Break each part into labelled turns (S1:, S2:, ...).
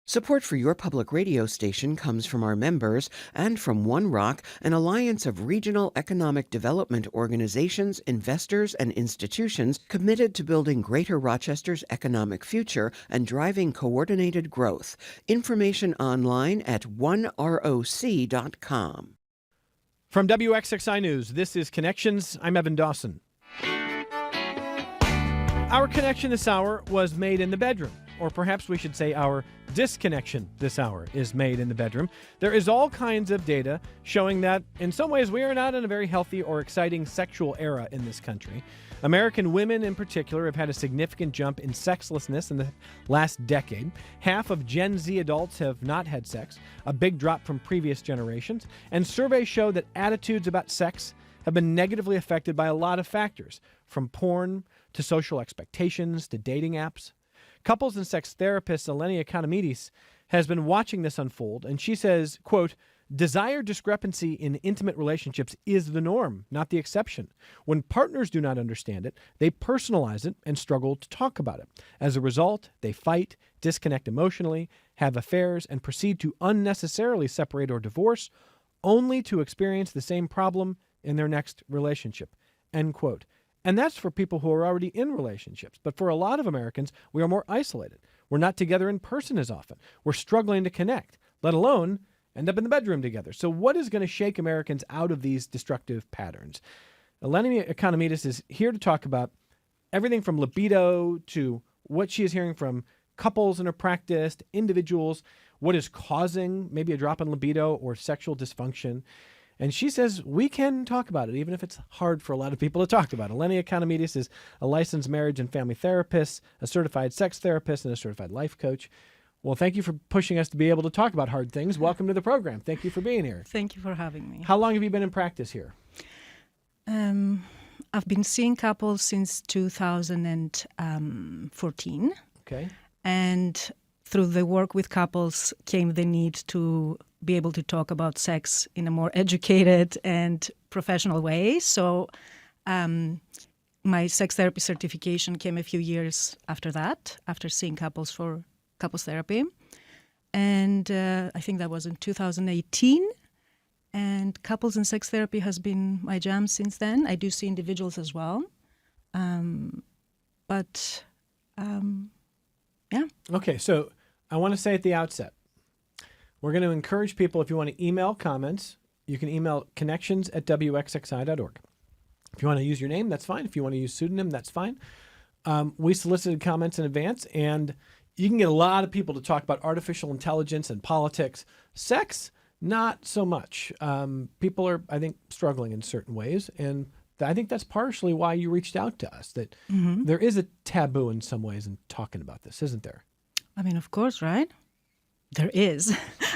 S1: Support for your public radio station comes from our members and from One Rock, an alliance of regional economic development organizations, investors, and institutions committed to building Greater Rochester's economic future and driving coordinated growth. Information online at oneroc.com.
S2: From WXXI News, this is Connections. I'm Evan Dawson. Our connection this hour was made in the bedroom. Or perhaps we should say our disconnection this hour is made in the bedroom. There is all kinds of data showing that in some ways we are not in a very healthy or exciting sexual era in this country. American women in particular have had a significant jump in sexlessness in the last decade. Half of Gen Z adults have not had sex, a big drop from previous generations. And surveys show that attitudes about sex have been negatively affected by a lot of factors, from porn to social expectations to dating apps. Couples and sex therapist Eleni Economides has been watching this unfold, and she says, quote, "Desire discrepancy in intimate relationships is the norm, not the exception. When partners do not understand it, they personalize it and struggle to talk about it. As a result, they fight, disconnect emotionally, have affairs, and proceed to unnecessarily separate or divorce, only to experience the same problem in their next relationship." End quote. And that's for people who are already in relationships. But for a lot of Americans, we are more isolated. We're not together in person as often. We're struggling to connect, let alone end up in the bedroom together. So what is going to shake Americans out of these destructive patterns? Eleni Economides is here to talk about everything from libido to what she is hearing from couples in her practice, to individuals, what is causing maybe a drop in libido or sexual dysfunction. And she says we can talk about it, even if it's hard for a lot of people to talk about. Eleni Economides is a licensed marriage and family therapist, a certified sex therapist, and a certified life coach. Well, thank you for pushing us to be able to talk about hard things. Welcome to the program. Thank you for being here.
S3: Thank you for having me.
S2: How long have you been in practice here?
S3: I've been seeing couples since 2014.
S2: Okay.
S3: And through the work with couples came the need to be able to talk about sex in a more educated and professional way. So my sex therapy certification came a few years after that, after seeing couples for couples therapy. And I think that was in 2018. And couples and sex therapy has been my jam since then. I do see individuals as well. Yeah.
S2: Okay, so I want to say at the outset, we're going to encourage people, if you want to email comments, you can email connections@wxxi.org. If you want to use your name, that's fine. If you want to use pseudonym, that's fine. We solicited comments in advance, and you can get a lot of people to talk about artificial intelligence and politics. Sex, not so much. People are, I think, struggling in certain ways, and I think that's partially why you reached out to us, that there is a taboo in some ways in talking about this, isn't there?
S3: I mean, of course, right? There is.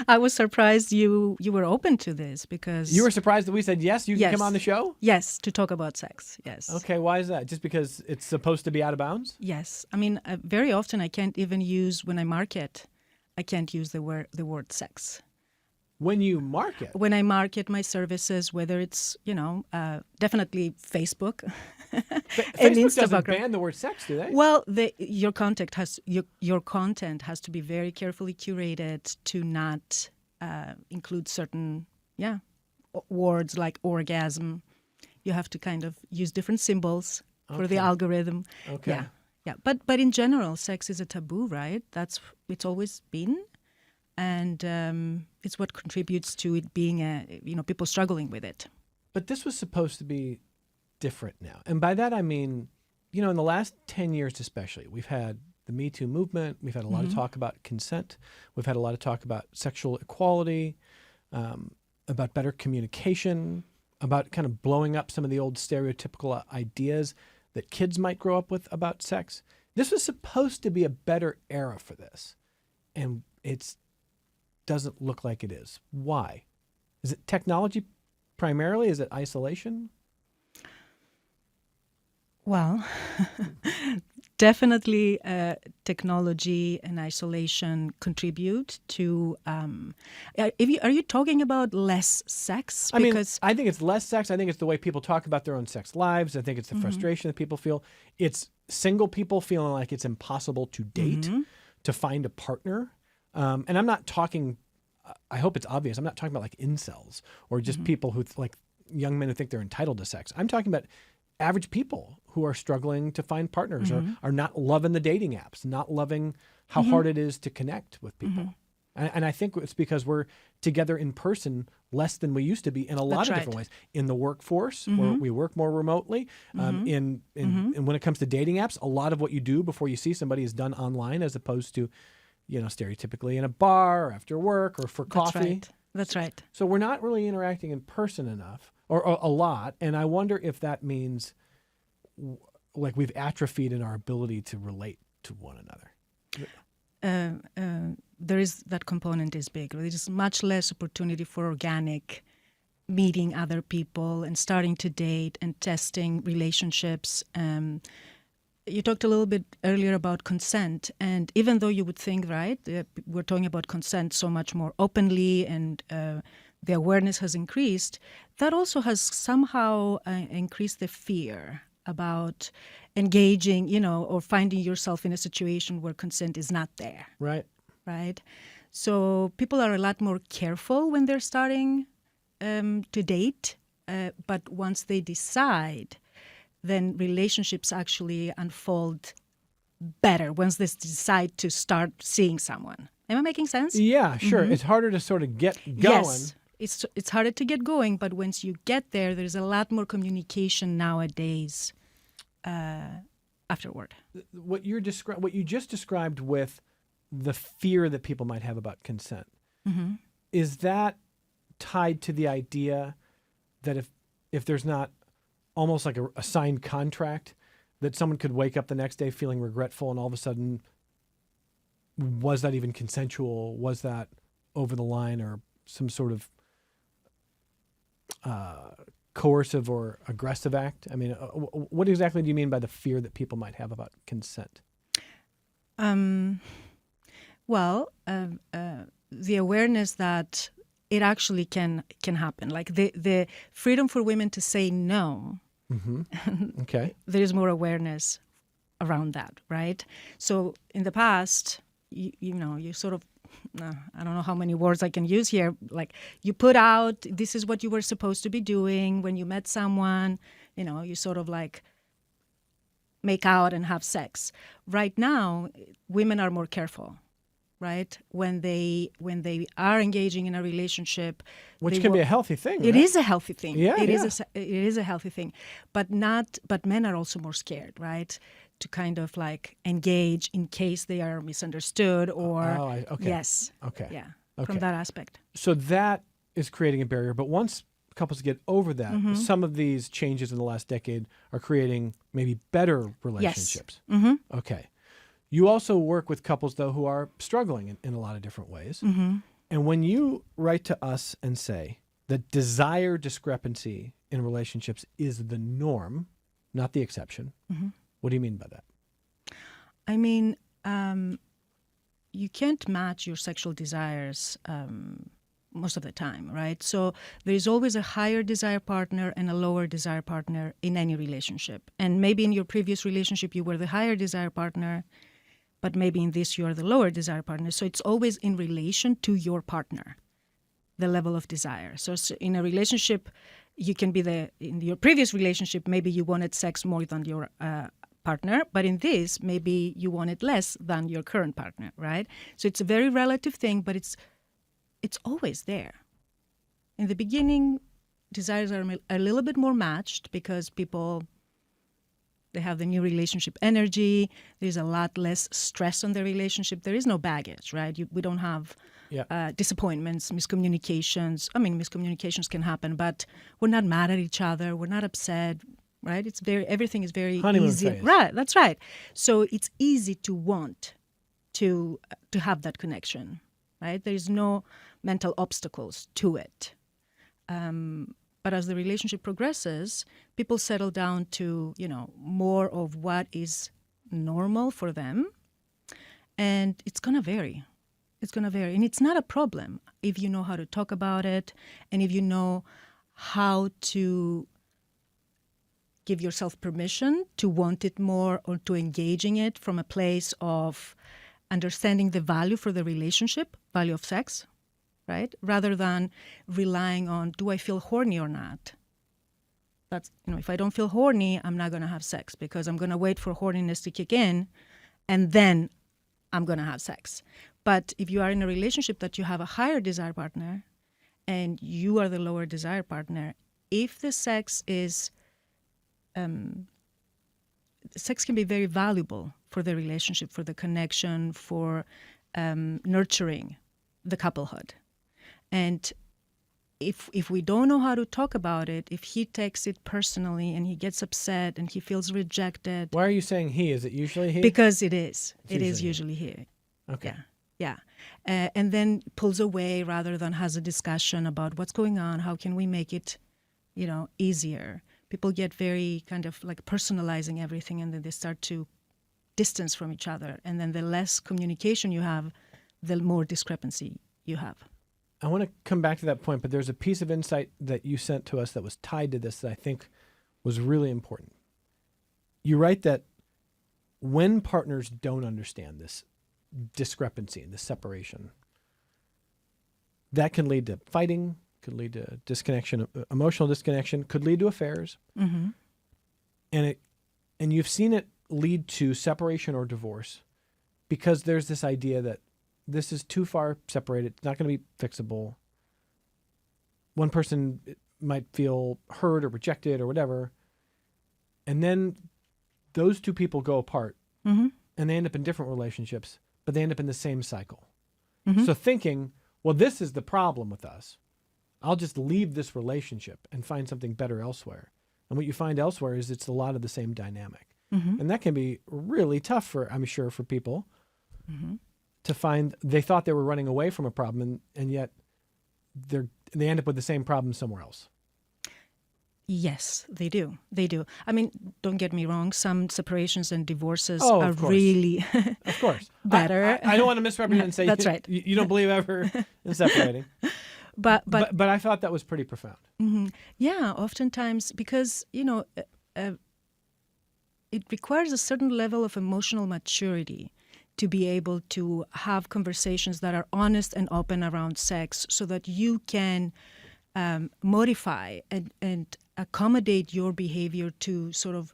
S3: I was surprised you were open to this because...
S2: You were surprised that we said, yes, you can come on the show?
S3: Yes, to talk about sex, yes.
S2: Okay, why is that? Just because it's supposed to be out of bounds?
S3: Yes. I mean, very often I can't even use, when I market, I can't use the word sex.
S2: When you market?
S3: When I market my services, whether it's, definitely Facebook and
S2: Facebook
S3: Instagram.
S2: doesn't ban the word sex, do they?
S3: Well, your content has to be very carefully curated to not include certain words like orgasm. You have to kind of use different symbols for the algorithm.
S2: Okay.
S3: Yeah. But in general, sex is a taboo, right? It's always been. And it's what contributes to it being people struggling with it.
S2: But this was supposed to be different now. And by that I mean, in the last 10 years especially, we've had the Me Too movement. We've had a lot of talk about consent. We've had a lot of talk about sexual equality, about better communication, about kind of blowing up some of the old stereotypical ideas that kids might grow up with about sex. This was supposed to be a better era for this. And it doesn't look like it is. Why? Is it technology primarily? Is it isolation?
S3: Well, definitely technology and isolation contribute to... Are you talking about less sex?
S2: Because I think it's less sex. I think it's the way people talk about their own sex lives. I think it's the frustration that people feel. It's single people feeling like it's impossible to date, to find a partner. And I'm not talking, I hope it's obvious, I'm not talking about like incels or just people who like young men who think they're entitled to sex. I'm talking about average people who are struggling to find partners or are not loving the dating apps, not loving how hard it is to connect with people. And I think it's because we're together in person less than we used to be in a lot of different ways. In the workforce, where we work more remotely. And when it comes to dating apps, a lot of what you do before you see somebody is done online as opposed to, stereotypically in a bar or after work or for coffee.
S3: That's right.
S2: So we're not really interacting in person enough or a lot. And I wonder if that means like we've atrophied in our ability to relate to one another.
S3: There is that component is big. There is much less opportunity for organic meeting other people and starting to date and testing relationships. You talked a little bit earlier about consent, and even though you would think, right, we're talking about consent so much more openly and the awareness has increased, that also has somehow increased the fear about engaging, or finding yourself in a situation where consent is not there. Right? So people are a lot more careful when they're starting to date, but once they decide, then relationships actually unfold better once they decide to start seeing someone. Am I making sense?
S2: Yeah, sure. It's harder to sort of get going.
S3: Yes, it's harder to get going, but once you get there, there's a lot more communication nowadays afterward.
S2: What you just described with the fear that people might have about consent, is that tied to the idea that if there's not almost like a signed contract, that someone could wake up the next day feeling regretful and all of a sudden, was that even consensual? Was that over the line or some sort of coercive or aggressive act? I mean, what exactly do you mean by the fear that people might have about consent?
S3: Well, the awareness that it actually can happen, like the freedom for women to say no.
S2: Okay.
S3: There is more awareness around that, right? So in the past, you sort of, I don't know how many words I can use here, like you put out, this is what you were supposed to be doing when you met someone, you sort of like make out and have sex. Right now, women are more careful. Right? When they are engaging in a relationship,
S2: which can be a healthy thing.
S3: It
S2: right?
S3: is a healthy thing.
S2: Yeah,
S3: it is a healthy thing, but men are also more scared, right? To kind of like engage in case they are misunderstood or
S2: okay.
S3: Yes.
S2: Okay.
S3: Yeah.
S2: Okay.
S3: From that aspect.
S2: So that is creating a barrier, but once couples get over that, some of these changes in the last decade are creating maybe better relationships.
S3: Yes.
S2: Okay. You also work with couples, though, who are struggling in a lot of different ways. And when you write to us and say that desire discrepancy in relationships is the norm, not the exception, what do you mean by that?
S3: I mean, you can't match your sexual desires most of the time, right? So there is always a higher desire partner and a lower desire partner in any relationship. And maybe in your previous relationship, you were the higher desire partner, but maybe in this, you are the lower desire partner. So it's always in relation to your partner, the level of desire. So in a relationship, you can be in your previous relationship, maybe you wanted sex more than your partner, but in this, maybe you wanted less than your current partner, right? So it's a very relative thing, but it's always there. In the beginning, desires are a little bit more matched because people, they have the new relationship energy. There's a lot less stress on the relationship. There is no baggage, right? We don't have disappointments, miscommunications. I mean, miscommunications can happen, but we're not mad at each other. We're not upset, right? Everything is very
S2: honeymoon
S3: easy.
S2: phase.
S3: Right, that's right. So it's easy to want to have that connection, right? There is no mental obstacles to it. But as the relationship progresses, people settle down to, more of what is normal for them. And it's going to vary. It's going to vary. And it's not a problem if you know how to talk about it and if you know how to give yourself permission to want it more or to engage in it from a place of understanding the value for the relationship, value of sex, right? Rather than relying on, do I feel horny or not? That's, if I don't feel horny, I'm not going to have sex because I'm going to wait for horniness to kick in and then I'm going to have sex. But if you are in a relationship that you have a higher desire partner and you are the lower desire partner, if the sex is, sex can be very valuable for the relationship, for the connection, for nurturing the couplehood. And if we don't know how to talk about it, if he takes it personally and he gets upset and he feels rejected.
S2: Why are you saying he? Is it usually he?
S3: Because it is.
S2: It's
S3: It is usually he.
S2: Okay.
S3: Yeah. And then pulls away rather than has a discussion about what's going on, how can we make it, easier. People get very kind of like personalizing everything and then they start to distance from each other. And then the less communication you have, the more discrepancy you have.
S2: I want to come back to that point, but there's a piece of insight that you sent to us that was tied to this that I think was really important. You write that when partners don't understand this discrepancy, this separation, that can lead to fighting, could lead to disconnection, emotional disconnection, could lead to affairs.
S3: Mm-hmm.
S2: And you've seen it lead to separation or divorce because there's this idea that this is too far separated. It's not going to be fixable. One person might feel hurt or rejected or whatever. And then those two people go apart
S3: Mm-hmm.
S2: and they end up in different relationships, but they end up in the same cycle.
S3: Mm-hmm.
S2: So thinking, well, this is the problem with us. I'll just leave this relationship and find something better elsewhere. And what you find elsewhere is it's a lot of the same dynamic.
S3: Mm-hmm.
S2: And that can be really tough I'm sure, for people.
S3: Mm-hmm.
S2: To find they thought they were running away from a problem and yet they end up with the same problem somewhere else.
S3: Yes, they do. They do. I mean, don't get me wrong. Some separations and divorces
S2: Oh,
S3: are
S2: of course.
S3: really
S2: Of course.
S3: better.
S2: I don't want to misrepresent and say
S3: That's right.
S2: You don't believe ever in separating.
S3: But
S2: I thought that was pretty profound.
S3: mm-hmm. Yeah, oftentimes because, it requires a certain level of emotional maturity to be able to have conversations that are honest and open around sex so that you can modify and accommodate your behavior to sort of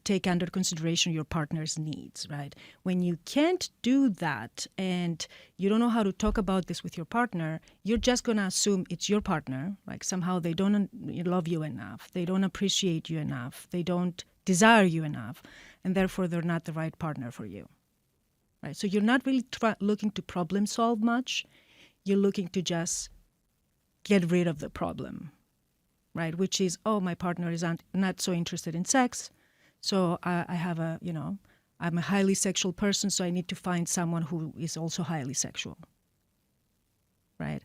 S3: take under consideration your partner's needs, right? When you can't do that and you don't know how to talk about this with your partner, you're just going to assume it's your partner. Like somehow they don't love you enough. They don't appreciate you enough. They don't desire you enough. And therefore, they're not the right partner for you. Right? So you're not really looking to problem solve much. You're looking to just get rid of the problem, right? Which is, my partner is not so interested in sex. So I have I'm a highly sexual person, so I need to find someone who is also highly sexual, right?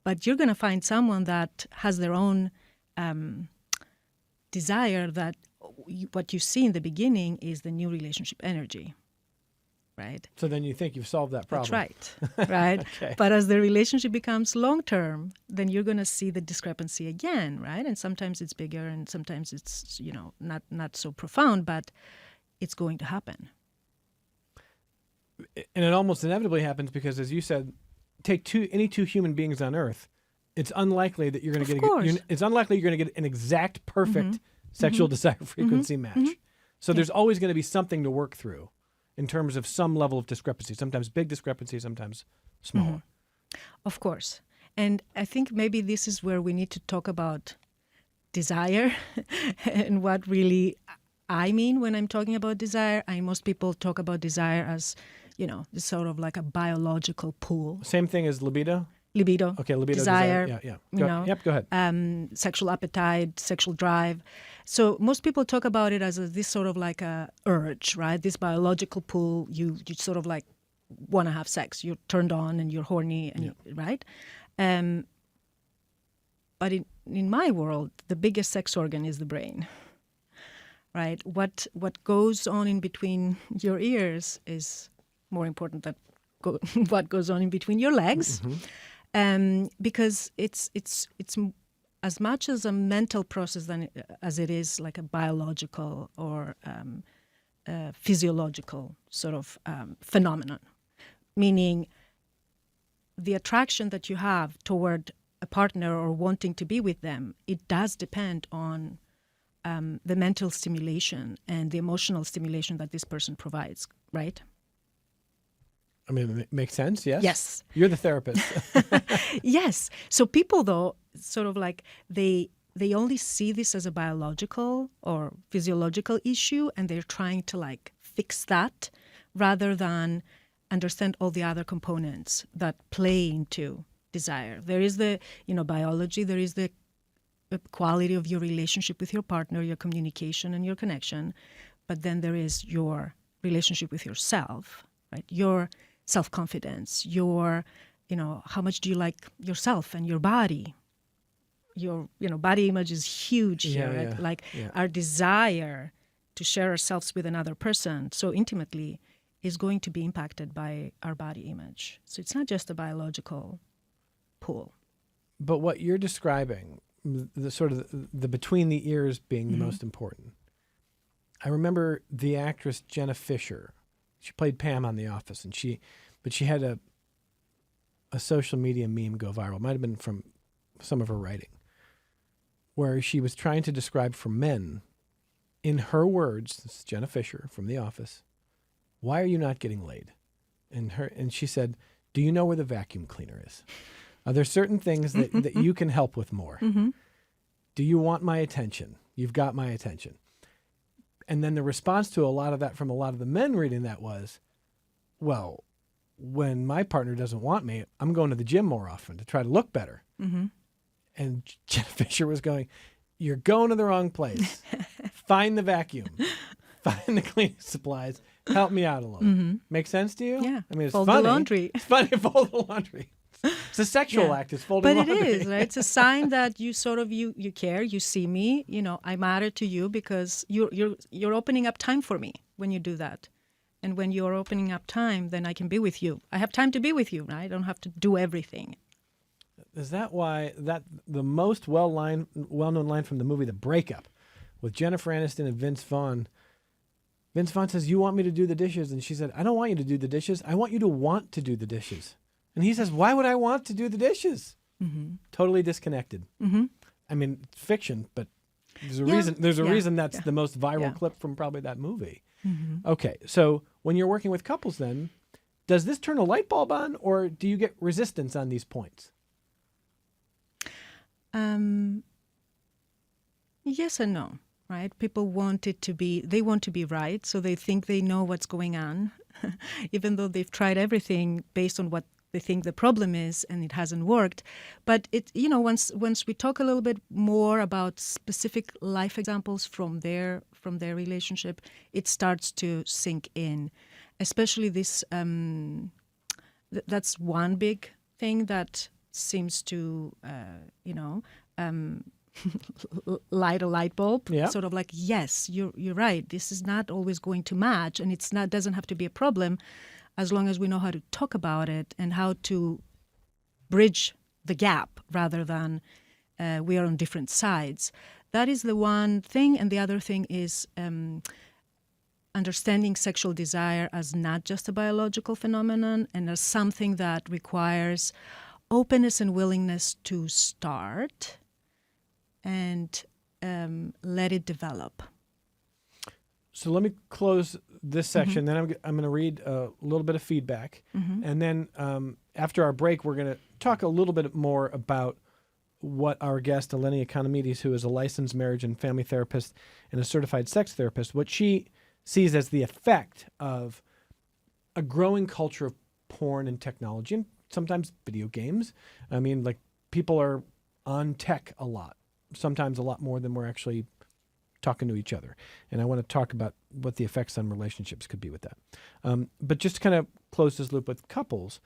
S3: But you're going to find someone that has their own desire that what you see in the beginning is the new relationship energy. Right.
S2: So then you think you've solved that problem.
S3: That's right. Right.
S2: Okay.
S3: But as the relationship becomes long-term, then you're going to see the discrepancy again, right? And sometimes it's bigger and sometimes it's, not so profound, but it's going to happen.
S2: And it almost inevitably happens because, as you said, take any two human beings on Earth, it's unlikely that you're going to get an exact perfect sexual desire frequency match.
S3: Mm-hmm.
S2: So there's always going to be something to work through in terms of some level of discrepancy, sometimes big discrepancy, sometimes smaller.
S3: Of course. And I think maybe this is where we need to talk about desire and what really I mean when I'm talking about desire. Most people talk about desire as, sort of like a biological pull.
S2: Same thing as libido?
S3: Libido.
S2: Okay, libido,
S3: desire.
S2: Yeah. Go ahead.
S3: Sexual appetite, sexual drive. So most people talk about it as this sort of like a urge, right? This biological pull. You sort of like want to have sex. You're turned on and you're horny, and right? But in my world, the biggest sex organ is the brain, right? What goes on in between your ears is more important than what goes on in between your legs. Because it's as much as a mental process as it is like a biological or physiological sort of phenomenon, meaning the attraction that you have toward a partner or wanting to be with them, it does depend on the mental stimulation and the emotional stimulation that this person provides, right?
S2: I mean, it makes sense, yes?
S3: Yes.
S2: You're the therapist.
S3: Yes. So people, though, sort of like they only see this as a biological or physiological issue, and they're trying to like fix that rather than understand all the other components that play into desire. There is the, biology, there is the quality of your relationship with your partner, your communication and your connection, but then there is your relationship with yourself, right? Your self-confidence, your, how much do you like yourself and your body? Your, body image is huge here, right?
S2: Yeah,
S3: Like
S2: yeah.
S3: our desire to share ourselves with another person so intimately is going to be impacted by our body image. So it's not just a biological pull.
S2: But what you're describing, the sort of the between the ears being the most important. I remember the actress Jenna Fisher. She played Pam on The Office, but she had a social media meme go viral. It might have been from some of her writing, where she was trying to describe for men, in her words, this is Jenna Fisher from The Office, why are you not getting laid? And she said, do you know where the vacuum cleaner is? Are there certain things that you can help with more?
S3: Mm-hmm.
S2: Do you want my attention? You've got my attention. And then the response to a lot of that from a lot of the men reading that was, well, when my partner doesn't want me, I'm going to the gym more often to try to look better.
S3: Mm-hmm.
S2: And Jenna Fisher was going, you're going to the wrong place. Find the vacuum. Find the cleaning supplies. Help me out a little.
S3: Mm-hmm.
S2: Make sense to you?
S3: Yeah.
S2: I mean, it's
S3: Fold
S2: funny.
S3: the laundry.
S2: It's funny to fold the laundry. It's a sexual act. It's folding
S3: But
S2: laundry.
S3: it is, right? It's a sign that you sort of you care, you see me, I matter to you because you're opening up time for me when you do that. And when you're opening up time, then I can be with you. I have time to be with you, right? I don't have to do everything.
S2: Is that why the most well-known line from the movie The Breakup with Jennifer Aniston and Vince Vaughn? Vince Vaughn says, you want me to do the dishes? And she said, I don't want you to do the dishes. I want you to want to do the dishes. And he says, why would I want to do the dishes?
S3: Mm-hmm.
S2: Totally disconnected.
S3: Mm-hmm.
S2: I mean, it's fiction, but there's a
S3: Yeah.
S2: reason. There's a
S3: Yeah.
S2: reason that's
S3: Yeah.
S2: the most viral
S3: Yeah.
S2: clip from probably that movie.
S3: Mm-hmm.
S2: Okay, so when you're working with couples, then does this turn a light bulb on, or do you get resistance on these points?
S3: Yes and no, right? People want they want to be right, so they think they know what's going on, even though they've tried everything based on what they think the problem is, and it hasn't worked. But once we talk a little bit more about specific life examples from their relationship, it starts to sink in, especially this. That's one big thing that seems to, light a light bulb.
S2: Yeah.
S3: Sort of like, yes, you're right. This is not always going to match, and doesn't have to be a problem, as long as we know how to talk about it and how to bridge the gap rather than we are on different sides. That is the one thing, and the other thing is understanding sexual desire as not just a biological phenomenon and as something that requires openness and willingness to start and let it develop.
S2: So let me close this section. Then I'm going to read a little bit of feedback. And then after our break, we're going to talk a little bit more about what our guest, Eleni Economides, who is a licensed marriage and family therapist and a certified sex therapist, what she sees as the effect of a growing culture of porn and technology and sometimes video games. I mean, like, people are on tech a lot, sometimes a lot more than we're actually talking to each other. And I want to talk about what the effects on relationships could be with that. But just to kind of close this loop with couples,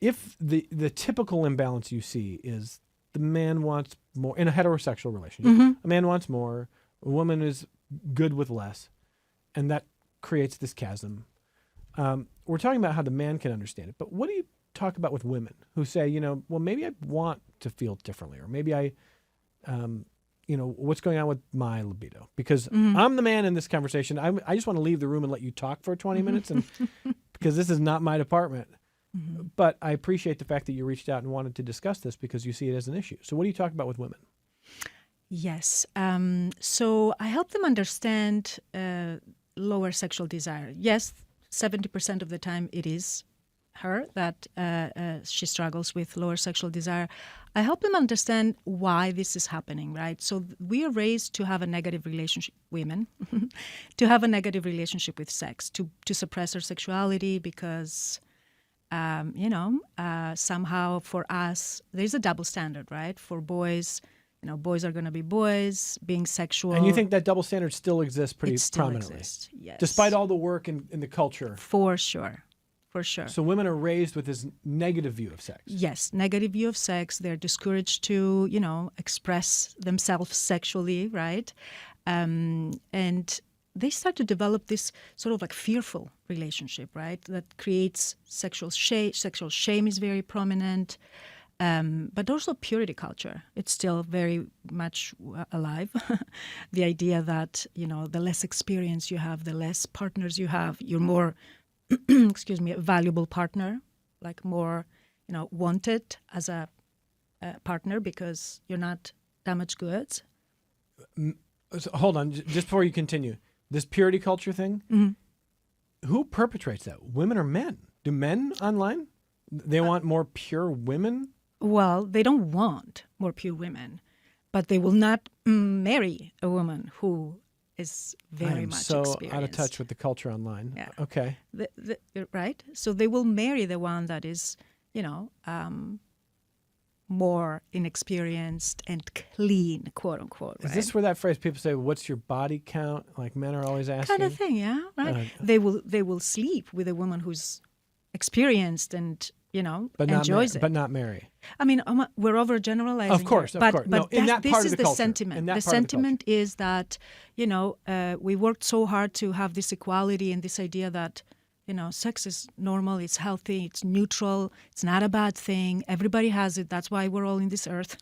S2: if the typical imbalance you see is the man wants more in a heterosexual relationship, a man wants more, a woman is good with less, and that creates this chasm. We're talking about how the man can understand it, but what do you talk about with women who say, well, maybe I want to feel differently, or maybe I what's going on with my libido? Because I'm the man in this conversation. I just want to leave the room and let you talk for 20 minutes, and because this is not my department. But I appreciate the fact that you reached out and wanted to discuss this because you see it as an issue. So what do you talk about with women?
S3: Yes. So I help them understand lower sexual desire. Yes, 70% of the time it is her that she struggles with lower sexual desire. I help them understand why this is happening, right? So we are raised to have a negative relationship, women, to have a negative relationship with sex, to suppress our sexuality because, somehow for us, there's a double standard, right? For boys, boys are going to be boys, being sexual.
S2: And you think that double standard still exists pretty
S3: it still
S2: prominently?
S3: Exists, yes.
S2: Despite all the work in the culture?
S3: For sure. For sure.
S2: So women are raised with this negative view of sex?
S3: Yes, negative view of sex. They're discouraged to, express themselves sexually, right? And they start to develop this sort of like fearful relationship, right? That creates sexual shame. Sexual shame is very prominent. But also purity culture. It's still very much alive. The idea that, the less experience you have, the less partners you have, you're more, a valuable partner, like more, wanted as a partner because you're not damaged goods.
S2: So hold on, just before you continue. This purity culture thing, who perpetrates that? Women or men? Do men online? They want more pure women?
S3: Well, they don't want more pure women, but they will not marry a woman who is very much experienced.
S2: So out of touch with the culture online.
S3: Yeah.
S2: Okay.
S3: Right? So they will marry the one that is, more inexperienced and clean, quote unquote.
S2: Is
S3: right?
S2: this where that phrase people say, "What's your body count?" Like men are always asking.
S3: Kind of thing, yeah. Right. They will sleep with a woman who's experienced and enjoys it,
S2: but not marry.
S3: I mean, we're overgeneralizing.
S2: Of course,
S3: here,
S2: but no, in that
S3: this
S2: part
S3: is
S2: of the
S3: the
S2: culture.
S3: sentiment. The sentiment is that we worked so hard to have this equality and this idea that sex is normal, it's healthy, it's neutral, it's not a bad thing. Everybody has it. That's why we're all in this earth,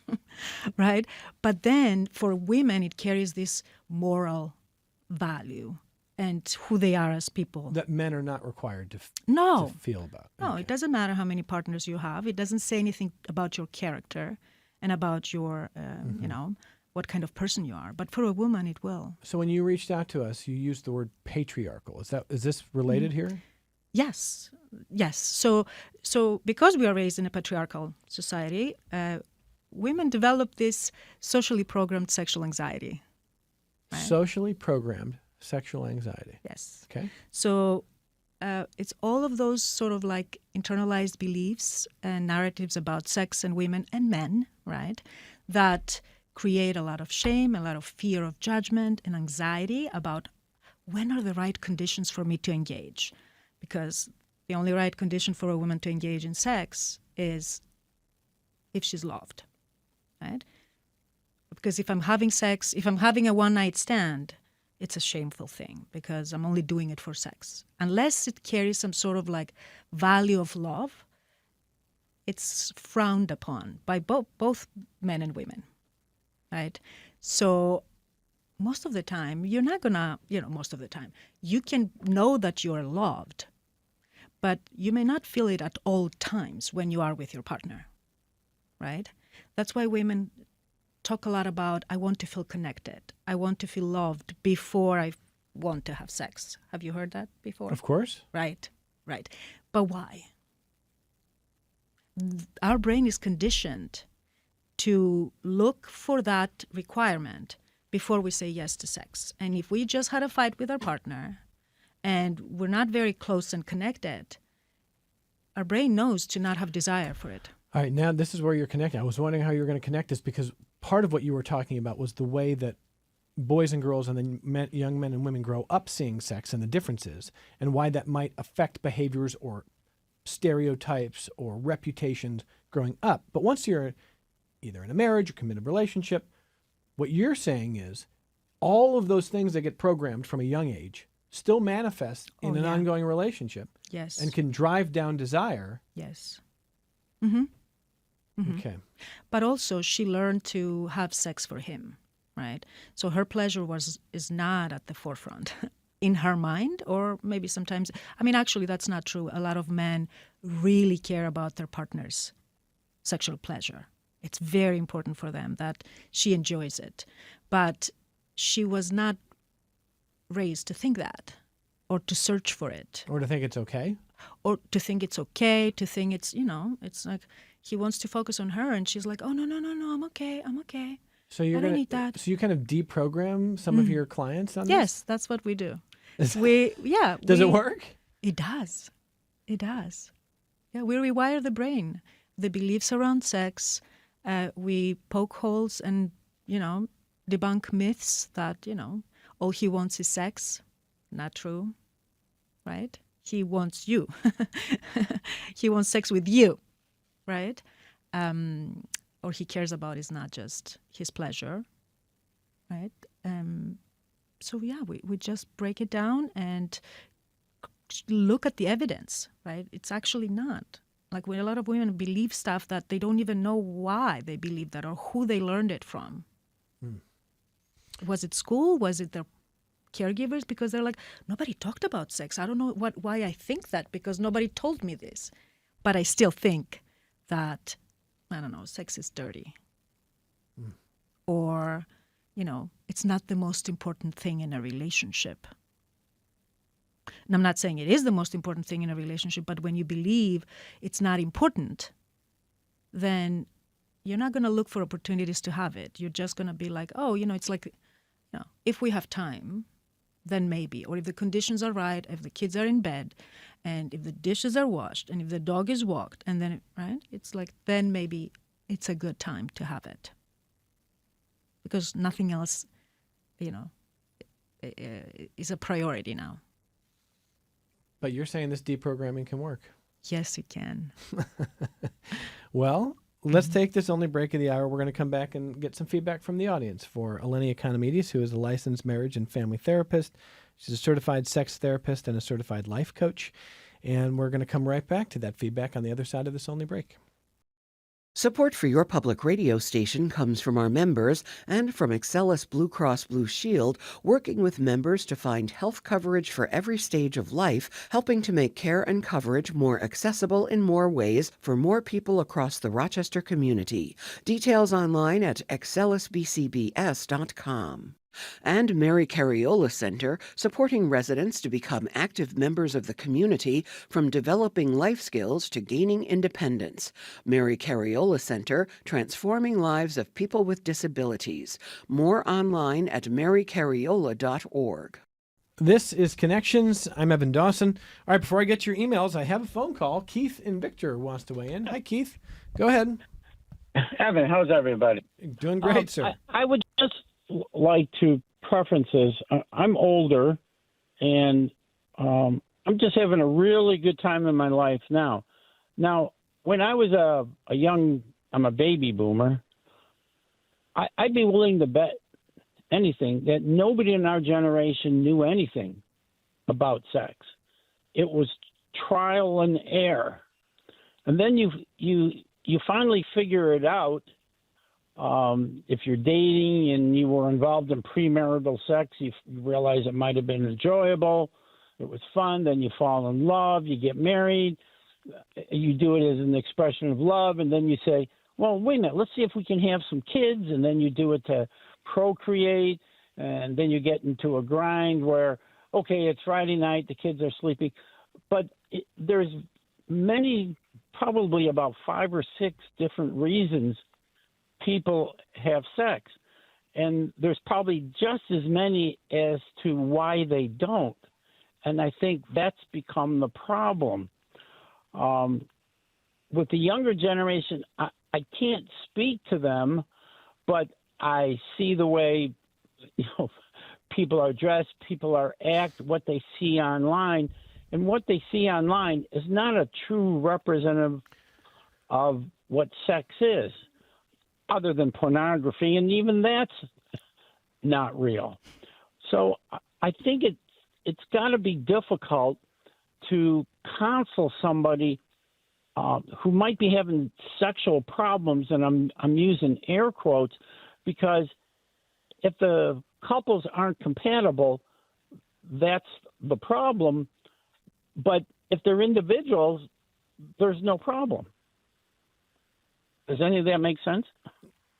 S3: right? But then for women, it carries this moral value and who they are as people.
S2: That men are not required to feel about.
S3: No,
S2: Okay.
S3: It doesn't matter how many partners you have. It doesn't say anything about your character and about your, what kind of person you are. But for a woman, it will.
S2: So when you reached out to us, you used the word patriarchal. Is this related here?
S3: Yes. So because we are raised in a patriarchal society, women develop this socially programmed sexual anxiety. Right?
S2: Socially programmed sexual anxiety.
S3: Yes.
S2: Okay.
S3: So it's all of those sort of like internalized beliefs and narratives about sex and women and men, right, that create a lot of shame, a lot of fear of judgment and anxiety about when are the right conditions for me to engage. Because the only right condition for a woman to engage in sex is if she's loved, right? Because if I'm having sex, if I'm having a one-night stand, it's a shameful thing because I'm only doing it for sex. Unless it carries some sort of like value of love, it's frowned upon by both men and women, right? So most of the time, you're not gonna, most of the time, you can know that you're loved, but you may not feel it at all times when you are with your partner, right? That's why women talk a lot about, I want to feel connected. I want to feel loved before I want to have sex. Have you heard that before?
S2: Of course.
S3: Right. But why? Our brain is conditioned to look for that requirement before we say yes to sex. And if we just had a fight with our partner and we're not very close and connected, our brain knows to not have desire for it.
S2: All right, now this is where you're connecting. I was wondering how you were going to connect this because part of what you were talking about was the way that boys and girls and then young men and women grow up seeing sex and the differences and why that might affect behaviors or stereotypes or reputations growing up. But once you're either in a marriage or committed relationship, what you're saying is all of those things that get programmed from a young age still manifest in an ongoing relationship.
S3: Yes.
S2: And can drive down desire.
S3: Yes. Mm-hmm.
S2: Okay.
S3: But also she learned to have sex for him, right? So her pleasure is not at the forefront in her mind, or maybe sometimes, I mean, actually, that's not true. A lot of men really care about their partner's sexual pleasure. It's very important for them that she enjoys it. But she was not raised to think that, or to search for it,
S2: Or to think it's okay.
S3: or to think it's okay, to think it's, it's like he wants to focus on her, and she's like, oh, no, no, no, no, I'm okay.
S2: So
S3: I don't need that.
S2: So you kind of deprogram some of your clients on
S3: Yes, that's what we do.
S2: this? Does it work?
S3: It does. It does. Yeah, we rewire the brain, the beliefs around sex. We poke holes and, debunk myths that, all he wants is sex. Not true, right? He wants you. He wants sex with you, right? Or he cares about is not just his pleasure, right? So yeah, we just break it down and look at the evidence, right? It's actually not. Like when a lot of women believe stuff that they don't even know why they believe that or who they learned it from. Was it school? Was it their caregivers? Because they're like, nobody talked about sex. I don't know why I think that, because nobody told me this. But I still think that, I don't know, sex is dirty. Or, it's not the most important thing in a relationship. And I'm not saying it is the most important thing in a relationship, but when you believe it's not important, then you're not going to look for opportunities to have it. You're just going to be like, oh, it's like, if we have time, then maybe. Or if the conditions are right, if the kids are in bed, and if the dishes are washed, and if the dog is walked, and then, right? It's like, then maybe it's a good time to have it. Because nothing else, is a priority now.
S2: But you're saying this deprogramming can work.
S3: Yes, it can.
S2: Well, let's take this only break of the hour. We're going to come back and get some feedback from the audience for Eleni Economides, who is a licensed marriage and family therapist. She's a certified sex therapist and a certified life coach. And we're going to come right back to that feedback on the other side of this only break.
S1: Support for your public radio station comes from our members and from Excellus Blue Cross Blue Shield, working with members to find health coverage for every stage of life, helping to make care and coverage more accessible in more ways for more people across the Rochester community. Details online at excellusbcbs.com. And Mary Cariola Center, supporting residents to become active members of the community, from developing life skills to gaining independence. Mary Cariola Center, transforming lives of people with disabilities. More online at marycariola.org.
S2: This is Connections. I'm Evan Dawson. All right, before I get to your emails, I have a phone call. Keith in Victor wants to weigh in. Hi, Keith. Go ahead.
S4: Evan, how's everybody?
S2: Doing great, sir.
S4: I would just like to preferences. I'm older, and I'm just having a really good time in my life now. Now, when I was I'm a baby boomer, I'd be willing to bet anything that nobody in our generation knew anything about sex. It was trial and error. And then you finally figure it out. If you're dating and you were involved in premarital sex, you realize it might have been enjoyable. It was fun. Then you fall in love. You get married. You do it as an expression of love. And then you say, well, wait a minute, let's see if we can have some kids. And then you do it to procreate. And then you get into a grind where, okay, it's Friday night. The kids are sleeping. But there's probably about 5 or 6 different reasons people have sex, and there's probably just as many as to why they don't. And I think that's become the problem. With the younger generation, I can't speak to them, but I see the way people are dressed, people are act, what they see online, and what they see online is not a true representative of what sex is, other than pornography, and even that's not real. So I think it's got to be difficult to counsel somebody who might be having sexual problems, and I'm using air quotes, because if the couples aren't compatible, that's the problem. But if they're individuals, there's no problem. Does any of that make sense?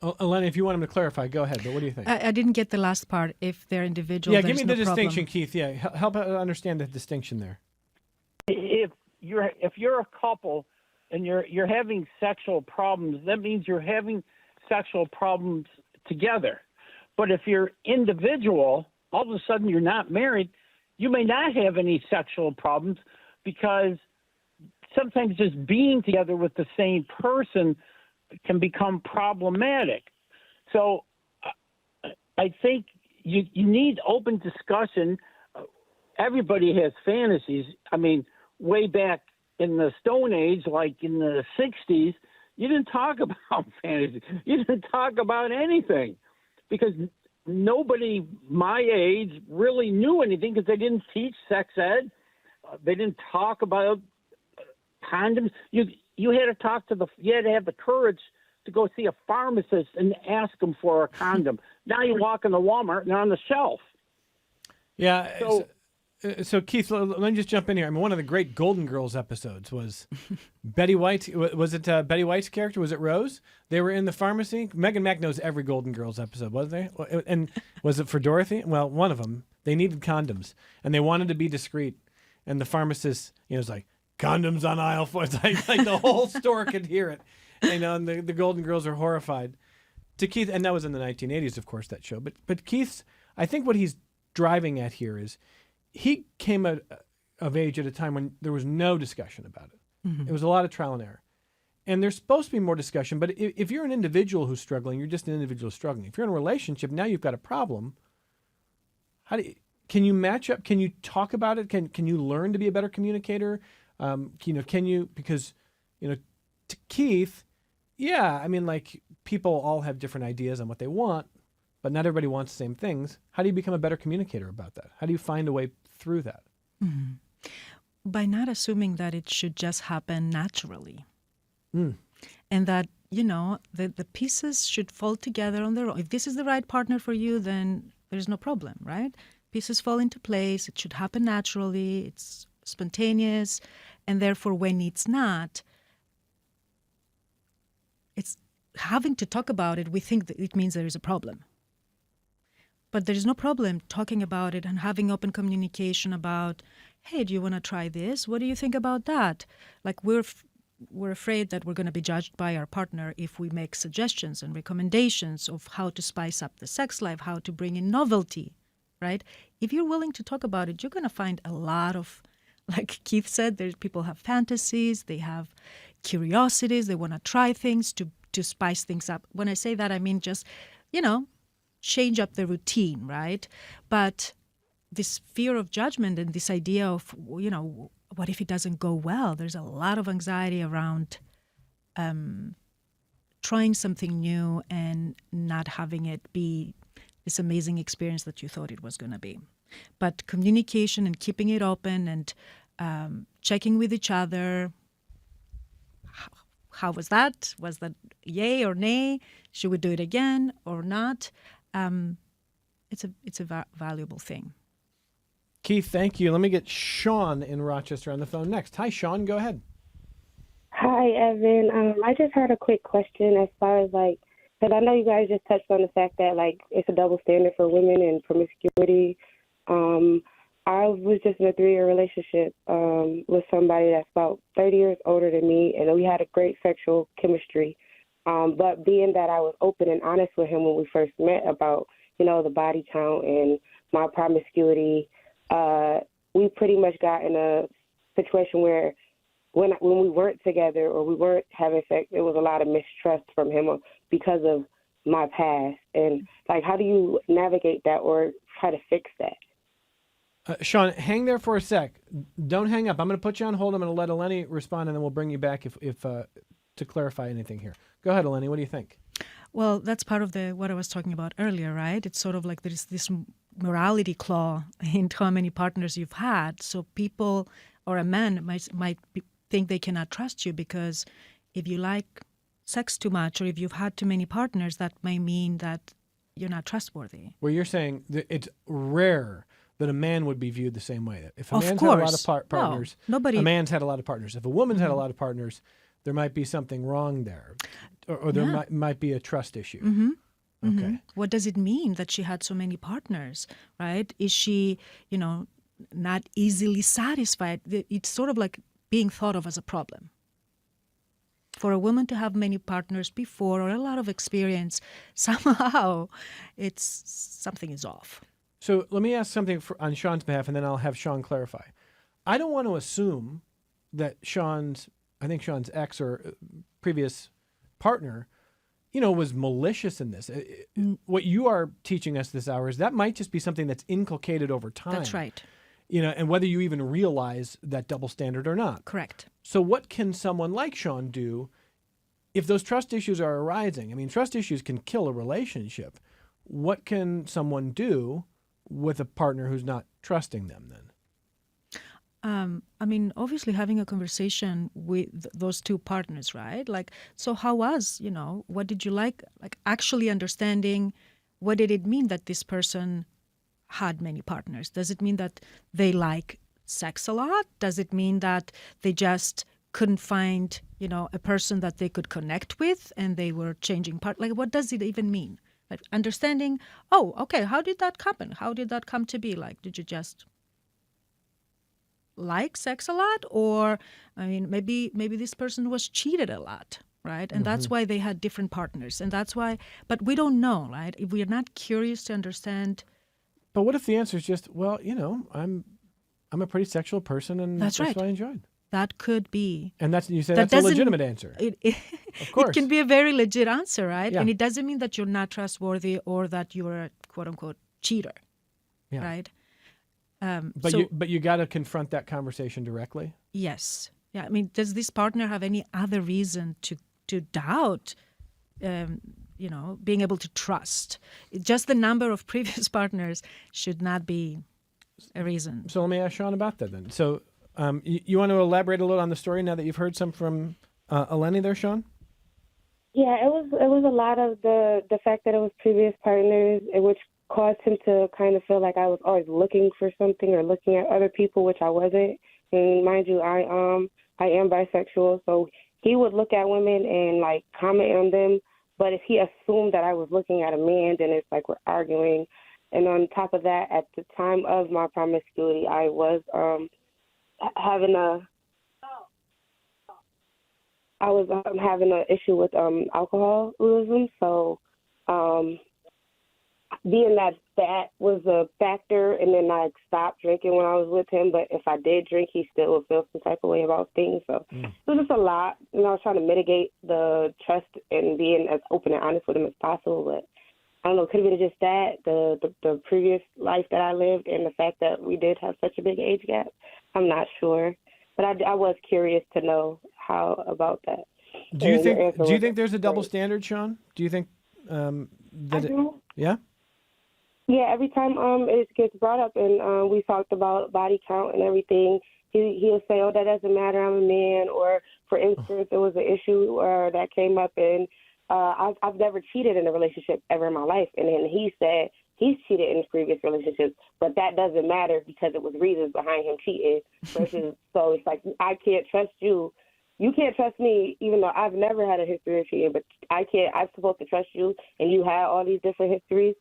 S2: Eleni, if you want him to clarify, go ahead. But what do you think?
S3: I didn't get the last part. If they're individual,
S2: Yeah, give
S3: there's
S2: me the
S3: no problem.
S2: distinction, Keith. Yeah, help understand the distinction there.
S4: If you're a couple and you're having sexual problems, that means you're having sexual problems together. But if you're individual, all of a sudden you're not married, you may not have any sexual problems because sometimes just being together with the same person can become problematic. So I think you need open discussion. Everybody has fantasies. I mean, way back in the Stone Age, like in the 60s, you didn't talk about fantasy. You didn't talk about anything because nobody my age really knew anything because they didn't teach sex ed. They didn't talk about condoms. You had to talk to you had to have the courage to go see a pharmacist and ask them for a condom. Now you walk in the Walmart and they're on the shelf.
S2: Yeah. So Keith, let me just jump in here. I mean, one of the great Golden Girls episodes was Betty White. Was it Betty White's character? Was it Rose? They were in the pharmacy. Megan Mack knows every Golden Girls episode, wasn't they? And was it for Dorothy? Well, one of them. They needed condoms, and they wanted to be discreet. And the pharmacist, was like, condoms on aisle 4. It's like the whole store could hear it. And the Golden Girls are horrified. To Keith, and that was in the 1980s, of course, that show. But Keith's, I think what he's driving at here is he came of age at a time when there was no discussion about it. Mm-hmm. It was a lot of trial and error. And there's supposed to be more discussion, but if you're an individual who's struggling, you're just an individual struggling. If you're in a relationship, now you've got a problem. Can you match up? Can you talk about it? Can you learn to be a better communicator? Because to Keith, yeah, I mean, like, people all have different ideas on what they want, but not everybody wants the same things. How do you become a better communicator about that? How do you find a way through that?
S3: Mm-hmm. By not assuming that it should just happen naturally. And that, the pieces should fall together on their own. If this is the right partner for you, then there's no problem, right? Pieces fall into place. It should happen naturally. It's spontaneous. And therefore, when it's not, it's having to talk about it, we think that it means there is a problem. But there is no problem talking about it and having open communication about, hey, do you want to try this? What do you think about that? Like, we're afraid that we're going to be judged by our partner if we make suggestions and recommendations of how to spice up the sex life, how to bring in novelty, right? If you're willing to talk about it, you're going to find a lot of, like Keith said, people have fantasies, they have curiosities, they want to try things to spice things up. When I say that, I mean just, change up the routine, right? But this fear of judgment and this idea of, what if it doesn't go well? There's a lot of anxiety around trying something new and not having it be this amazing experience that you thought it was going to be. But communication and keeping it open and checking with each other. How was that? Was that yay or nay? Should we do it again or not? It's a valuable thing.
S2: Keith, thank you. Let me get Sean in Rochester on the phone next. Hi, Sean. Go ahead.
S5: Hi, Evan. I just had a quick question as far as, because I know you guys just touched on the fact that, it's a double standard for women and promiscuity. I was just in a 3-year relationship with somebody that's about 30 years older than me, and we had a great sexual chemistry. But being that I was open and honest with him when we first met about, the body count and my promiscuity, we pretty much got in a situation where when we weren't together or we weren't having sex, there was a lot of mistrust from him because of my past. And, how do you navigate that or try to fix that?
S2: Sean, hang there for a sec. Don't hang up. I'm going to put you on hold. I'm going to let Eleni respond, and then we'll bring you back if to clarify anything here. Go ahead, Eleni. What do you think?
S3: Well, that's part of what I was talking about earlier, right? It's sort of like there's this morality claw into how many partners you've had. So people or a man might think they cannot trust you because if you like sex too much or if you've had too many partners, that may mean that you're not trustworthy.
S2: Where you're saying that it's rare that a man would be viewed the same way. If a
S3: Of
S2: man's had a lot
S3: course.
S2: of partners,
S3: No, nobody.
S2: a man's had a lot of partners. If a woman's had a lot of partners, there might be something wrong there, or there
S3: Yeah.
S2: might be a trust issue. Okay.
S3: What does it mean that she had so many partners, right? Is she, not easily satisfied? It's sort of like being thought of as a problem. For a woman to have many partners before or a lot of experience, somehow something is off.
S2: So let me ask something on Sean's behalf, and then I'll have Sean clarify. I don't want to assume that Sean's ex or previous partner, was malicious in this. What you are teaching us this hour is that might just be something that's inculcated over time.
S3: That's right.
S2: And whether you even realize that double standard or not.
S3: Correct.
S2: So what can someone like Sean do if those trust issues are arising? I mean, trust issues can kill a relationship. What can someone do with a partner who's not trusting them then?
S3: Obviously having a conversation with those two partners, right? Like, so how was, what did you like? Like actually understanding what did it mean that this person had many partners? Does it mean that they like sex a lot? Does it mean that they just couldn't find, a person that they could connect with and they were changing part? Like, what does it even mean? Like understanding, oh, okay, how did that happen? How did that come to be? Like, did you just like sex a lot? Or, maybe this person was cheated a lot, right? And that's why they had different partners. And that's why, but we don't know, right? If we are not curious to understand.
S2: But what if the answer is just, well, I'm a pretty sexual person and
S3: That's right.
S2: what I enjoyed.
S3: That could be.
S2: And that's a
S3: doesn't-
S2: legitimate answer. Of course.
S3: It can be a very legit answer, right?
S2: Yeah.
S3: And it doesn't mean that you're not trustworthy or that you're a quote unquote cheater,
S2: Yeah.
S3: right?
S2: But you got to confront that conversation directly.
S3: Yes. Yeah. Does this partner have any other reason to doubt, being able to trust? Just the number of previous partners should not be a reason.
S2: So let me ask Sean about that then. So you want to elaborate a little on the story now that you've heard some from Eleni there, Sean?
S5: Yeah, it was a lot of the fact that it was previous partners, which caused him to kind of feel like I was always looking for something or looking at other people, which I wasn't. And mind you, I am bisexual, so he would look at women and like comment on them. But if he assumed that I was looking at a man, then it's like we're arguing. And on top of that, at the time of my promiscuity, I was having an issue with alcoholism. So being that was a factor, and then I stopped drinking when I was with him. But if I did drink, he still would feel some type of way about things. So it was just a lot. I was trying to mitigate the trust and being as open and honest with him as possible. But I don't know, could have been just that, the previous life that I lived, and the fact that we did have such a big age gap. I'm not sure. But I was curious to know how about that.
S2: Do you think there's a double standard, Sean? Do you think yeah?
S5: Yeah, every time it gets brought up and we talked about body count and everything, he'll say, "Oh, that doesn't matter. I'm a man." Or, for instance, there was an issue that came up, and I've never cheated in a relationship ever in my life, and then he said he's cheated in his previous relationships, but that doesn't matter because it was reasons behind him cheating. Versus, so it's like I can't trust you. You can't trust me, even though I've never had a history of cheating, but I'm supposed to trust you, and you had all these different histories.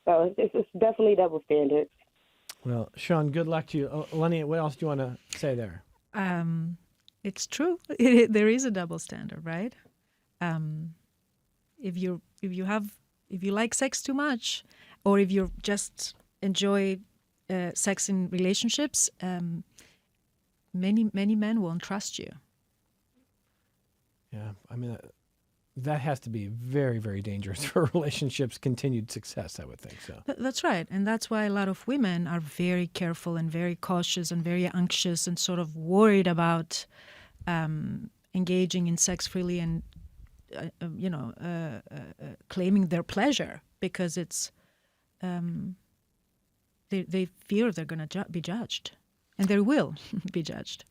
S5: So it's definitely double standards.
S2: Well, Sean, good luck to you. Eleni, what else do you want to say there?
S3: It's true. There is a double standard, right? If you like sex too much, or if you just enjoy sex in relationships, many men won't trust you.
S2: Yeah, that has to be very, very dangerous for a relationship's continued success, I would think so.
S3: That's right. And that's why a lot of women are very careful and very cautious and very anxious and sort of worried about engaging in sex freely and, claiming their pleasure, because it's they fear they're going to be judged, and they will be judged.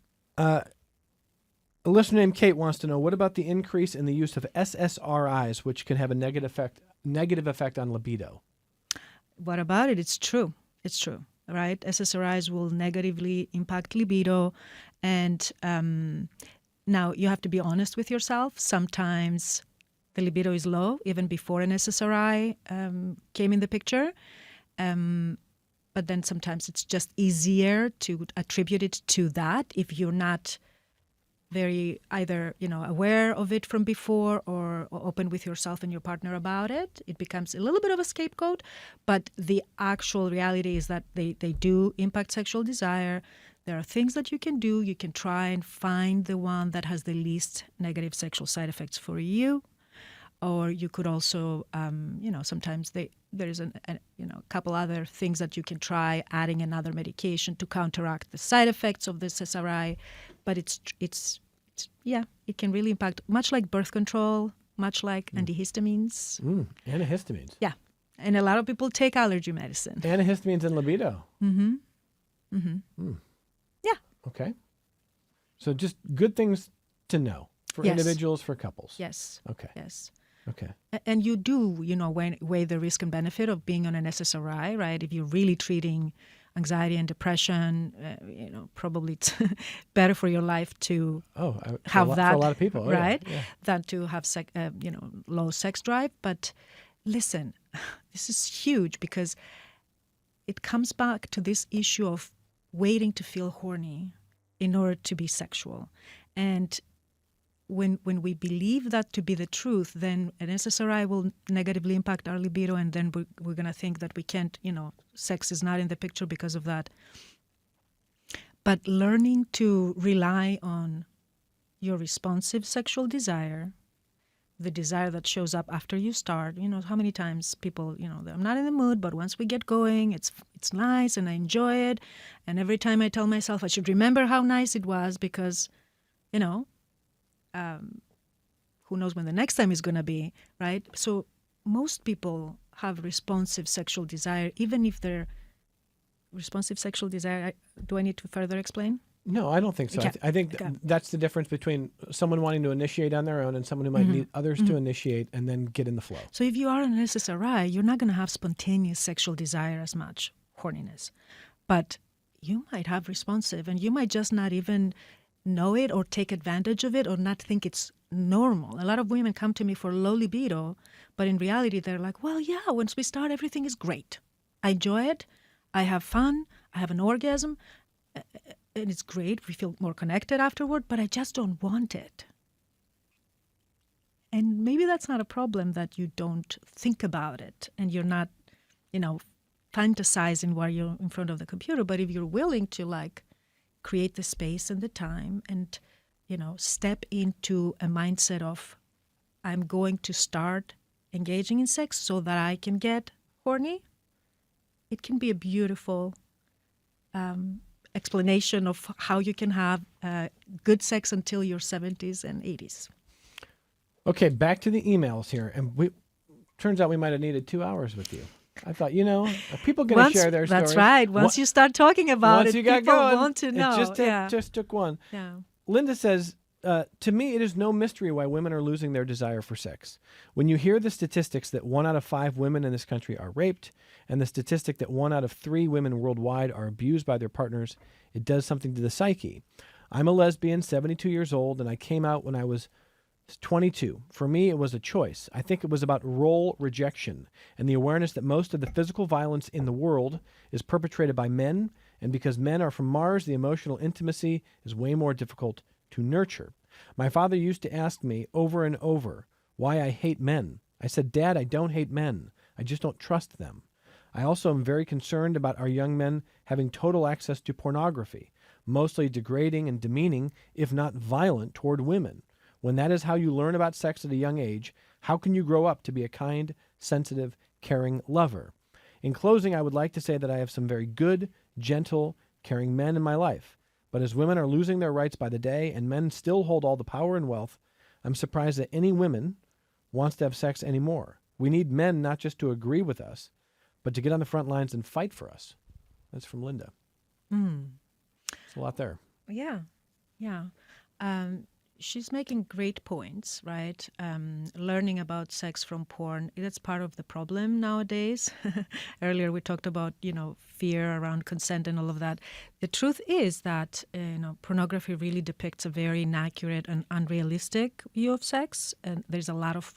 S2: A listener named Kate wants to know, what about the increase in the use of SSRIs, which can have a negative effect on libido?
S3: What about it? It's true. It's true, right? SSRIs will negatively impact libido. And now you have to be honest with yourself. Sometimes the libido is low, even before an SSRI came in the picture. But then sometimes it's just easier to attribute it to that if you're not very either aware of it from before or open with yourself and your partner about it. It becomes a little bit of a scapegoat, but the actual reality is that they do impact sexual desire. There are things that you can do. You can try and find the one that has the least negative sexual side effects for you. Or you could also, sometimes there's a couple other things that you can try, adding another medication to counteract the side effects of this SSRI. But it can really impact, much like birth control, much like antihistamines.
S2: Antihistamines.
S3: Yeah. And a lot of people take allergy medicine.
S2: Antihistamines and libido.
S3: Yeah.
S2: Okay. So just good things to know for individuals, for couples.
S3: Yes.
S2: Okay.
S3: Yes.
S2: Okay.
S3: And you do, weigh the risk and benefit of being on an SSRI, right? If you're really treating anxiety and depression, probably it's better for your life to have that
S2: for a lot of people,
S3: right?
S2: Yeah.
S3: Than to have low sex drive. But listen, this is huge because it comes back to this issue of waiting to feel horny in order to be sexual. And when we believe that to be the truth, then an SSRI will negatively impact our libido, and then we're going to think that we can't, sex is not in the picture because of that. But learning to rely on your responsive sexual desire, the desire that shows up after you start, how many times people, I'm not in the mood, but once we get going, it's nice and I enjoy it. And every time I tell myself I should remember how nice it was because, who knows when the next time is going to be, right? So most people have responsive sexual desire, even if they're responsive sexual desire. Do I need to further explain?
S2: No, I don't think so.
S3: Okay.
S2: I think that's the difference between someone wanting to initiate on their own and someone who might need others to initiate and then get in the flow.
S3: So if you are on an SSRI, you're not going to have spontaneous sexual desire as much, horniness. But you might have responsive, and you might just not even know it or take advantage of it or not think it's normal. A lot of women come to me for low libido, but in reality, they're like, well, yeah, once we start, everything is great. I enjoy it. I have fun. I have an orgasm. And it's great. We feel more connected afterward, but I just don't want it. And maybe that's not a problem, that you don't think about it and you're not, fantasizing while you're in front of the computer. But if you're willing to create the space and the time and, step into a mindset of, I'm going to start engaging in sex so that I can get horny, it can be a beautiful explanation of how you can have good sex until your 70s and 80s.
S2: Okay, back to the emails here. And turns out we might have needed 2 hours with you. I thought, are people going to share their stories?
S3: That's right. Once you start talking about it, people want to know.
S2: It just took one.
S3: Yeah.
S2: Linda says, to me, it is no mystery why women are losing their desire for sex. When you hear the statistics that 1 out of 5 women in this country are raped, and the statistic that 1 out of 3 women worldwide are abused by their partners, it does something to the psyche. I'm a lesbian, 72 years old, and I came out when I was 22. For me, it was a choice. I think it was about role rejection and the awareness that most of the physical violence in the world is perpetrated by men, and because men are from Mars, the emotional intimacy is way more difficult to nurture. My father used to ask me over and over why I hate men. I said, Dad, I don't hate men. I just don't trust them. I also am very concerned about our young men having total access to pornography, mostly degrading and demeaning, if not violent, toward women. When that is how you learn about sex at a young age, how can you grow up to be a kind, sensitive, caring lover? In closing, I would like to say that I have some very good, gentle, caring men in my life. But as women are losing their rights by the day and men still hold all the power and wealth, I'm surprised that any women wants to have sex anymore. We need men not just to agree with us, but to get on the front lines and fight for us. That's from Linda. It's a lot there.
S3: Yeah. she's making great points, right? Learning about sex from porn, that's part of the problem nowadays. Earlier we talked about, fear around consent and all of that. The truth is that, pornography really depicts a very inaccurate and unrealistic view of sex. And there's a lot of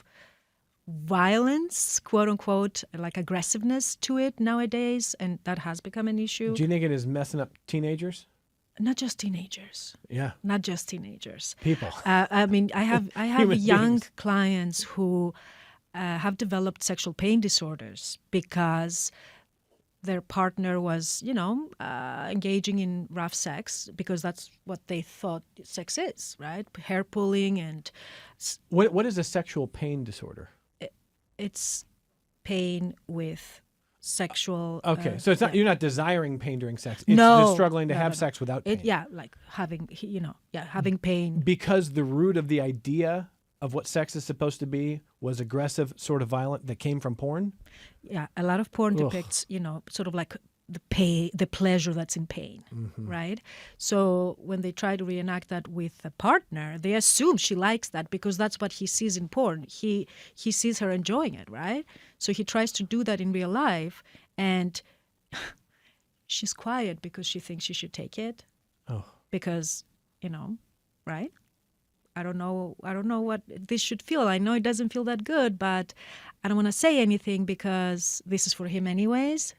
S3: violence, quote unquote, like aggressiveness to it nowadays. And that has become an issue.
S2: Do you think it is messing up teenagers?
S3: Not just teenagers.
S2: Yeah.
S3: Not just teenagers.
S2: People.
S3: I have
S2: Human
S3: young
S2: beings.
S3: clients who have developed sexual pain disorders because their partner was, engaging in rough sex because that's what they thought sex is, right? Hair pulling and
S2: What is a sexual pain disorder?
S3: it's pain with sexual.
S2: Okay, so it's not you're not desiring pain during sex. It's
S3: No,
S2: just struggling to
S3: no,
S2: have
S3: no, no.
S2: sex without pain.
S3: Like having, having pain.
S2: Because the root of the idea of what sex is supposed to be was aggressive, sort of violent, that came from porn.
S3: Yeah, a lot of porn
S2: Ugh.
S3: depicts, sort of like the pleasure that's in pain,
S2: Mm-hmm.
S3: right? So when they try to reenact that with a partner, they assume she likes that because that's what he sees in porn. He sees her enjoying it, right? So he tries to do that in real life, and she's quiet because she thinks she should take it.
S2: Oh.
S3: Because, right? I don't know what this should feel. I know it doesn't feel that good, but I don't want to say anything because this is for him anyways.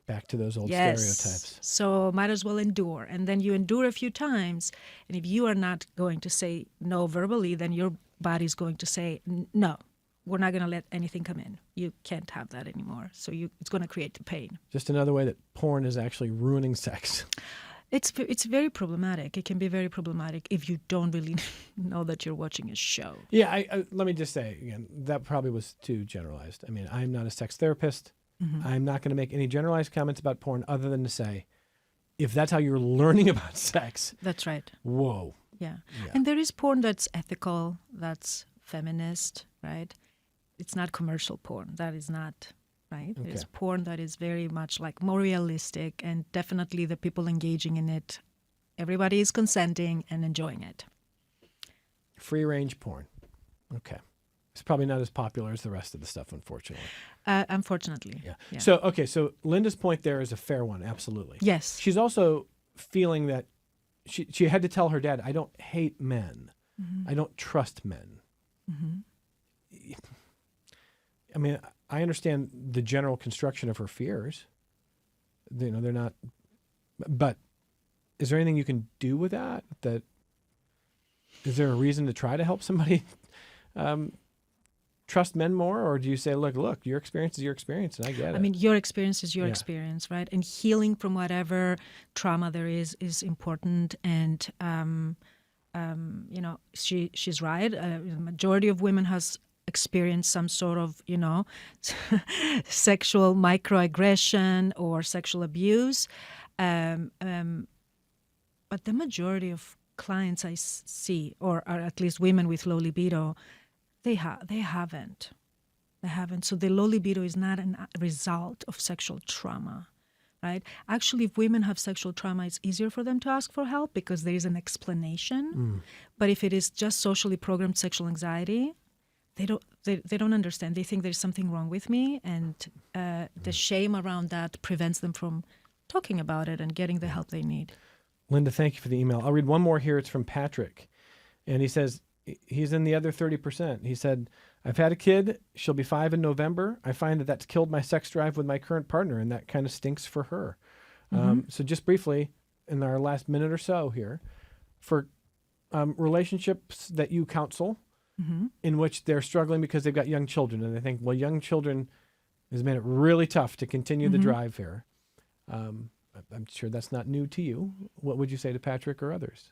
S2: Back to those old
S3: Yes.
S2: stereotypes.
S3: So might as well endure. And then you endure a few times. And if you are not going to say no verbally, then your body's going to say, no, we're not going to let anything come in. You can't have that anymore. So it's going to create the pain.
S2: Just another way that porn is actually ruining sex.
S3: It's very problematic. It can be very problematic if you don't really know that you're watching a show.
S2: Yeah, I let me just say again, that probably was too generalized. I mean, I'm not a sex therapist.
S3: Mm-hmm.
S2: I'm not going to make any generalized comments about porn other than to say, if that's how you're learning about sex,
S3: That's right.
S2: whoa.
S3: Yeah.
S2: Yeah.
S3: And there is porn that's ethical, that's feminist, right? It's not commercial porn. That is not, right?
S2: Okay.
S3: There's porn that is very much like more realistic, and definitely the people engaging in it, everybody is consenting and enjoying it.
S2: Free range porn. Okay. It's probably not as popular as the rest of the stuff, unfortunately.
S3: Unfortunately.
S2: Yeah. So Linda's point there is a fair one. Absolutely.
S3: Yes.
S2: She's also feeling that she had to tell her dad, I don't hate men.
S3: Mm-hmm.
S2: I don't trust men.
S3: Mm-hmm.
S2: I mean, I understand the general construction of her fears. They're not, but is there anything you can do with that? Is there a reason to try to help somebody trust men more? Or do you say, look, your experience is your experience and I get it?
S3: I mean, your experience is your
S2: Yeah.
S3: experience, right? And healing from whatever trauma there is important. And, she's right. The majority of women has experienced some sort of, sexual microaggression or sexual abuse. But the majority of clients I see, or at least women with low libido, they haven't. So the low libido is not a result of sexual trauma, right? Actually, if women have sexual trauma, it's easier for them to ask for help because there is an explanation. But if it is just socially programmed sexual anxiety, they don't understand. They think there's something wrong with me, and the shame around that prevents them from talking about it and getting the help they need.
S2: Linda, thank you for the email. I'll read one more here. It's from Patrick. And he says, he's in the other 30%. He said, I've had a kid. She'll be 5 in November. I find that that's killed my sex drive with my current partner, and that kind of stinks for her. So just briefly, in our last minute or so here, for relationships that you counsel in which they're struggling because they've got young children, and they think, well, young children has made it really tough to continue the drive here. I'm sure that's not new to you. What would you say to Patrick or others?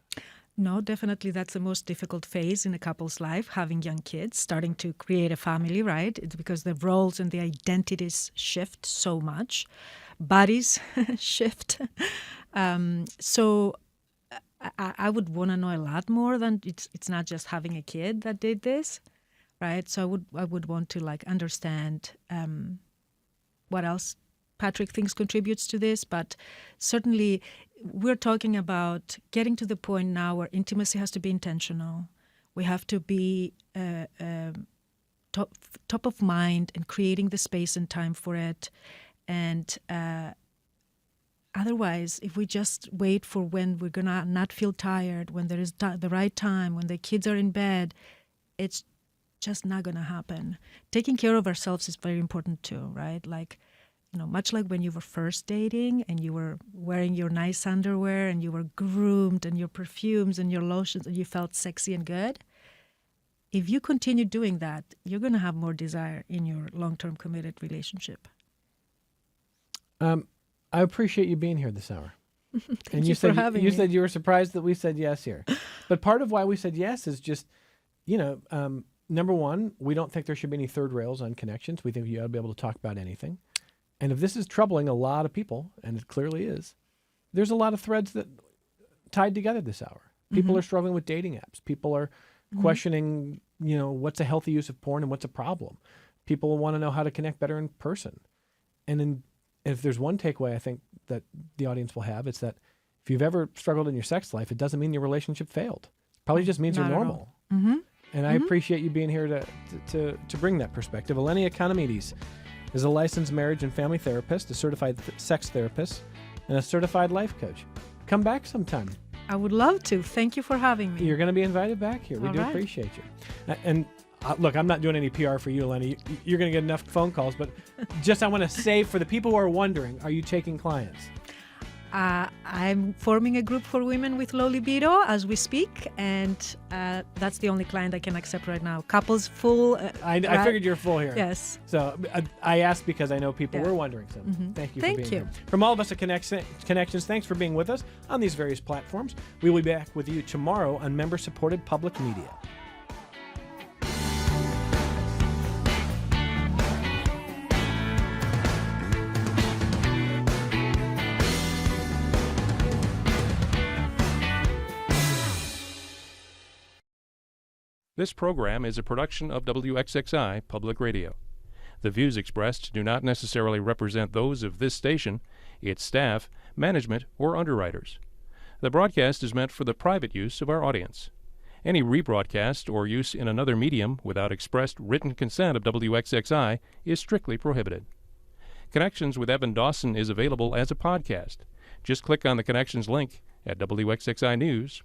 S3: No, definitely that's the most difficult phase in a couple's life, having young kids, starting to create a family, right? It's because the roles and the identities shift so much. Bodies shift. So I would want to know a lot more than it's not just having a kid that did this, right? So I would want to understand what else Patrick thinks contributes to this, but certainly we're talking about getting to the point now where intimacy has to be intentional. We have to be top of mind and creating the space and time for it. And otherwise, if we just wait for when we're going to not feel tired, when there is the right time, when the kids are in bed, it's just not going to happen. Taking care of ourselves is very important too, right? Like, much like when you were first dating and you were wearing your nice underwear and you were groomed and your perfumes and your lotions and you felt sexy and good. If you continue doing that, you're going to have more desire in your long-term committed relationship.
S2: I appreciate you being here this hour.
S3: Thank you for having me.
S2: You said you were surprised that we said yes here. But part of why we said yes is just, number one, we don't think there should be any third rails on connections. We think you ought to be able to talk about anything. And if this is troubling a lot of people, and it clearly is, there's a lot of threads that tied together this hour. People are struggling with dating apps. People are questioning, what's a healthy use of porn and what's a problem. People want to know how to connect better in person. And if there's one takeaway I think that the audience will have, it's that if you've ever struggled in your sex life, it doesn't mean your relationship failed. It probably just means
S3: Not
S2: you're
S3: at
S2: normal.
S3: all.
S2: And I appreciate you being here to bring that perspective. Eleni Economides is a licensed marriage and family therapist, a certified sex therapist, and a certified life coach. Come back sometime.
S3: I would love to. Thank you for having me.
S2: You're going to be invited back here. We
S3: All
S2: do
S3: right.
S2: appreciate you. And look, I'm not doing any PR for you, Eleni. You're going to get enough phone calls, but I want to say for the people who are wondering, are you taking clients?
S3: I'm forming a group for women with low libido as we speak, and that's the only client I can accept right now. Couples full.
S2: I figured you're full here.
S3: Yes.
S2: So I asked because I know people were wondering. So thank you for being here. From all of us at Connections, thanks for being with us on these various platforms. We will be back with you tomorrow on member-supported public media.
S6: This program is a production of WXXI Public Radio. The views expressed do not necessarily represent those of this station, its staff, management, or underwriters. The broadcast is meant for the private use of our audience. Any rebroadcast or use in another medium without expressed written consent of WXXI is strictly prohibited. Connections with Evan Dawson is available as a podcast. Just click on the Connections link at WXXInews.org.